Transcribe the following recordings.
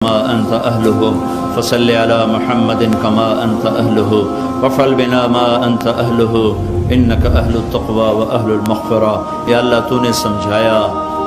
ما أنت أهله فصل على محمد كما أنت أهله وفعل بنا ما أنت أهله إنك أهل التقوى وأهل المغفرة. یا اللہ تو نے سمجھایا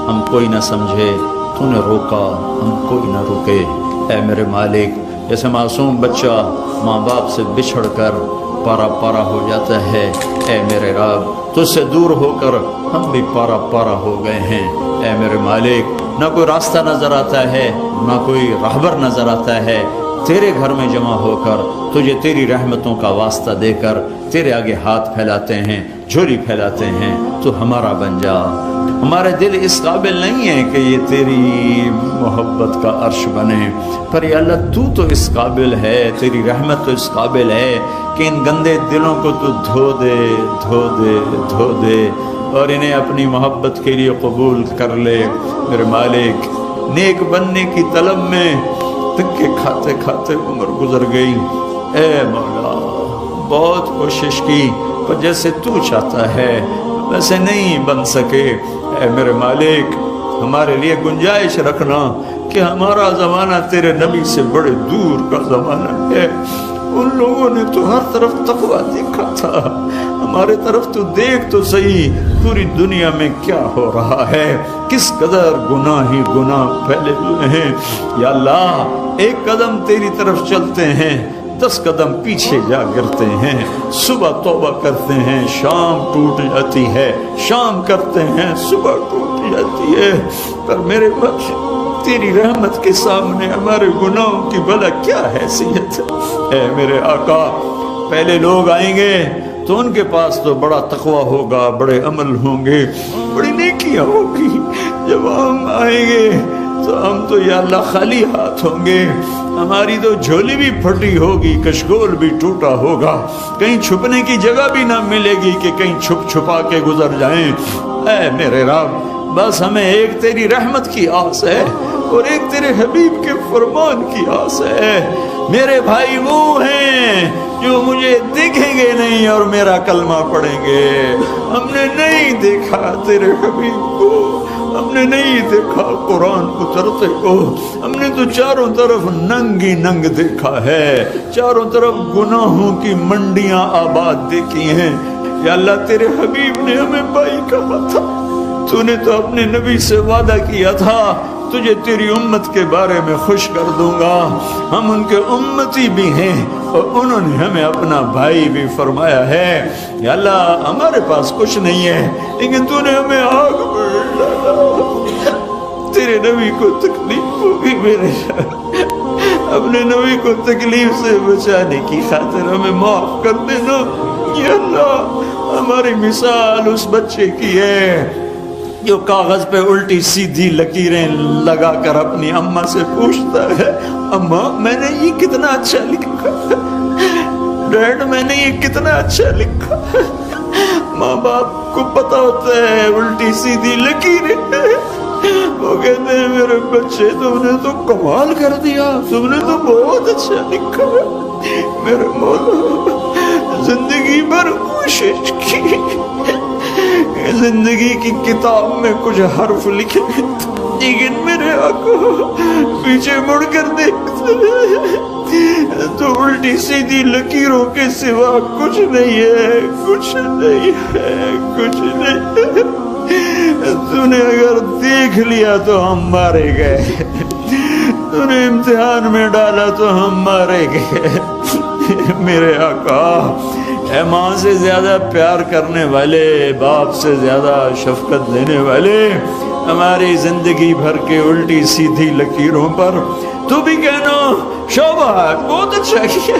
ہم کوئی نہ سمجھے، تو نے روکا ہم کوئی نہ روکے. اے میرے مالک، جیسے معصوم بچہ ماں باپ سے بچھڑ کر پارا پارا ہو جاتا ہے، اے میرے رب تجھ سے دور ہو کر ہم بھی پارا پارا ہو گئے ہیں. اے میرے مالک، نہ کوئی راستہ نظر آتا ہے، نہ کوئی راہبر نظر آتا ہے. تیرے گھر میں جمع ہو کر تجھے تیری رحمتوں کا واسطہ دے کر تیرے آگے ہاتھ پھیلاتے ہیں، جھولی پھیلاتے ہیں. تو ہمارا بن جا. ہمارے دل اس قابل نہیں ہے کہ یہ تیری محبت کا عرش بنے، پر یا اللہ تو اس قابل ہے، تیری رحمت تو اس قابل ہے کہ ان گندے دلوں کو تو دھو دے دھو دے دھو دے اور انہیں اپنی محبت کے لیے قبول کر لے. میرے مالک، نیک بننے کی طلب میں دھکے کھاتے کھاتے عمر گزر گئی. اے مولا، بہت کوشش کی پر جیسے تو چاہتا ہے ویسے نہیں بن سکے. اے میرے مالک، ہمارے لیے گنجائش رکھنا کہ ہمارا زمانہ تیرے نبی سے بڑے دور کا زمانہ ہے. ان لوگوں نے تو ہر طرف تقویٰ دیکھا تھا، ہمارے طرف تو دیکھ تو صحیح پوری دنیا میں کیا ہو رہا ہے، کس قدر گناہ ہی گناہ پھیلے ہوئے ہیں. یا اللہ، ایک قدم تیری طرف چلتے ہیں 10 قدم پیچھے جا گرتے ہیں. صبح توبہ کرتے ہیں، شام ٹوٹ جاتی ہے، شام کرتے ہیں، صبح ٹوٹ جاتی ہے. پر میرے بخش، تیری رحمت کے سامنے ہمارے گناہوں کی بھلا کیا حیثیت ہے. اے میرے آقا، پہلے لوگ آئیں گے تو ان کے پاس تو بڑا تقویٰ ہوگا، بڑے عمل ہوں گے، بڑی نیکیاں ہوگی. جب ہم آئیں گے تو ہم تو یا اللہ خالی ہاتھ ہوں گے. ہماری تو جھولی بھی پھٹی ہوگی، کشکول بھی ٹوٹا ہوگا، کہیں چھپنے کی جگہ بھی نہ ملے گی کہ کہیں چھپ چھپا کے گزر جائیں. اے میرے رب، بس ہمیں ایک تیری رحمت کی آس ہے اور ایک تیرے حبیب کے فرمان کی آس ہے. میرے بھائی وہ ہیں جو مجھے دیکھیں گے نہیں اور میرا کلمہ پڑھیں گے. ہم نے نہیں دیکھا تیرے حبیب کو، ہم نے نہیں دیکھا قرآن اترتے کو، ہم نے تو چاروں طرف ننگی ننگ دیکھا ہے، چاروں طرف گناہوں کی منڈیاں آباد دیکھی ہیں. یا اللہ، تیرے حبیب نے ہمیں بھائی کہا تھا، تو نے تو اپنے نبی سے وعدہ کیا تھا تجھے تیری امت کے بارے میں خوش کر دوں گا. ہم ان کے امتی بھی ہیں اور انہوں نے ہمیں اپنا بھائی بھی فرمایا ہے. یا اللہ، ہمارے پاس کچھ نہیں ہے لیکن تو نے ہمیں آگ میں ڈالا. تیرے نبی کو تکلیف ہوگی میرے شاہ، اپنے نبی کو تکلیف سے بچانے کی خاطر ہمیں معاف کر دینا. یا اللہ، ہماری مثال اس بچے کی ہے جو کاغذ پہ الٹی سیدھی لکیریں لگا کر اپنی اماں سے پوچھتا ہے، اماں میں نے یہ کتنا اچھا لکھا، ڈیڈ میں نے یہ کتنا اچھا لکھا. ماں باپ کو پتا ہوتا ہے الٹی سیدھی لکیریں، وہ کہتے ہیں میرے بچے تم نے تو کمال کر دیا، تم نے تو بہت اچھا لکھا. میرے مولا، زندگی بھر کوشش کی، زندگی کی کتاب میں کچھ حرف لکھے لیکن میرے آقا پیچھے مڑ کر دیکھتے تو الٹی سیدھی لکیروں کے سوا کچھ نہیں ہے، کچھ نہیں ہے، کچھ نہیں ہے. تو نے اگر دیکھ لیا تو ہم مارے گئے، تو نے امتحان میں ڈالا تو ہم مارے گئے. میرے آقا، اے ماں سے زیادہ پیار کرنے والے، باپ سے زیادہ شفقت دینے والے، ہماری زندگی بھر کے الٹی سیدھی لکیروں پر تو بھی کہنا شاباش بہت اچھا کیا.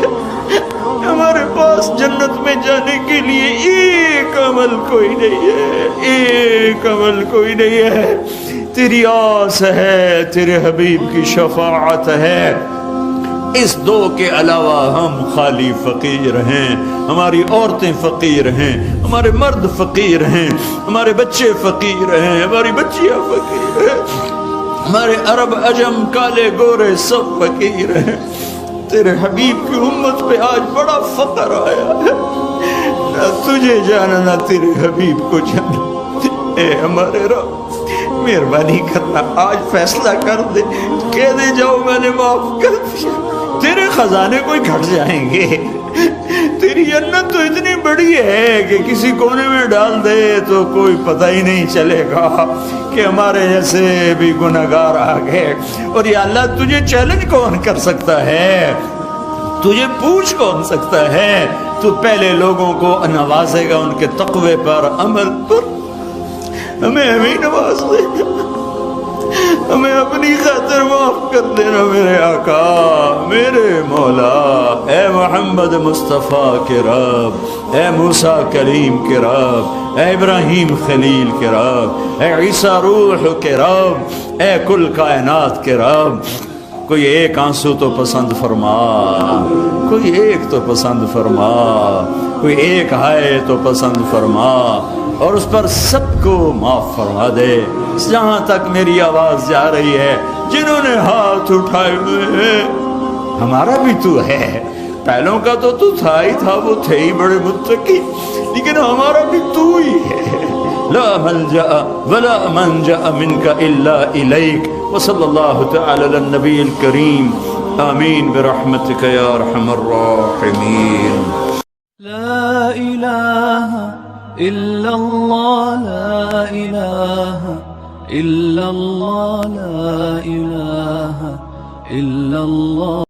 ہمارے پاس جنت میں جانے کے لیے ایک عمل کوئی نہیں ہے، ایک عمل کوئی نہیں ہے. تیری آس ہے، تیرے حبیب کی شفاعت ہے. اس دو کے علاوہ ہم خالی فقیر ہیں. ہماری عورتیں فقیر ہیں، ہمارے مرد فقیر ہیں، ہمارے بچے فقیر ہیں، ہماری بچیاں فقیر ہیں، ہمارے عرب عجم کالے گورے سب فقیر ہیں. تیرے حبیب کی امت پہ آج بڑا فقر آیا ہے، نہ تجھے جانا نہ تیرے حبیب کو جانا. اے ہمارے رب، مہربانی کرنا آج فیصلہ کر دے، کہہ دے جاؤ میں نے معاف کر دیا، تیرے خزانے کوئی گھٹ جائیں گے۔ تیری جنت تو اتنی بڑی ہے کہ کسی کونے میں ڈال دے تو کوئی پتہ ہی نہیں چلے گا کہ ہمارے جیسے بھی گناہگار آ گئے۔ اور یا اللہ تجھے چیلنج کون کر سکتا ہے، تجھے پوچھ کون سکتا ہے؟ تو پہلے لوگوں کو نوازے گا ان کے تقوی پر، عمل پر، ہمیں ہمیں نواز دے گا، ہمیں اپنی خاطر معاف کر دینا میرے آقا، میرے مولا۔ اے محمد مصطفیٰ کے رب، اے موسیٰ کلیم کے رب، اے ابراہیم خلیل کے رب، اے عیسیٰ روح کے رب، اے کل کائنات کے رب، کوئی ایک آنسو تو پسند فرما، کوئی ایک تو پسند فرما، کوئی ایک ہائے تو پسند فرما، اور اس پر سب کو معاف فرما دے۔ جہاں تک میری آواز جا رہی ہے، جنہوں نے ہاتھ اٹھائے ہوئے ہیں، ہمارا بھی تو ہے، پہلوں کا تو تھا ہی تھا، وہ تھے ہی بڑے متقی، لیکن ہمارا بھی تو ہی ہے۔ لا ملجأ ولا منجأ منك الا الیک، وصلی اللہ تعالی علی النبی الکریم، آمین برحمتک یا ارحم الراحمین۔ لا الہ الا اللہ، لا الہ الا اللہ، لا الہ الا اللہ۔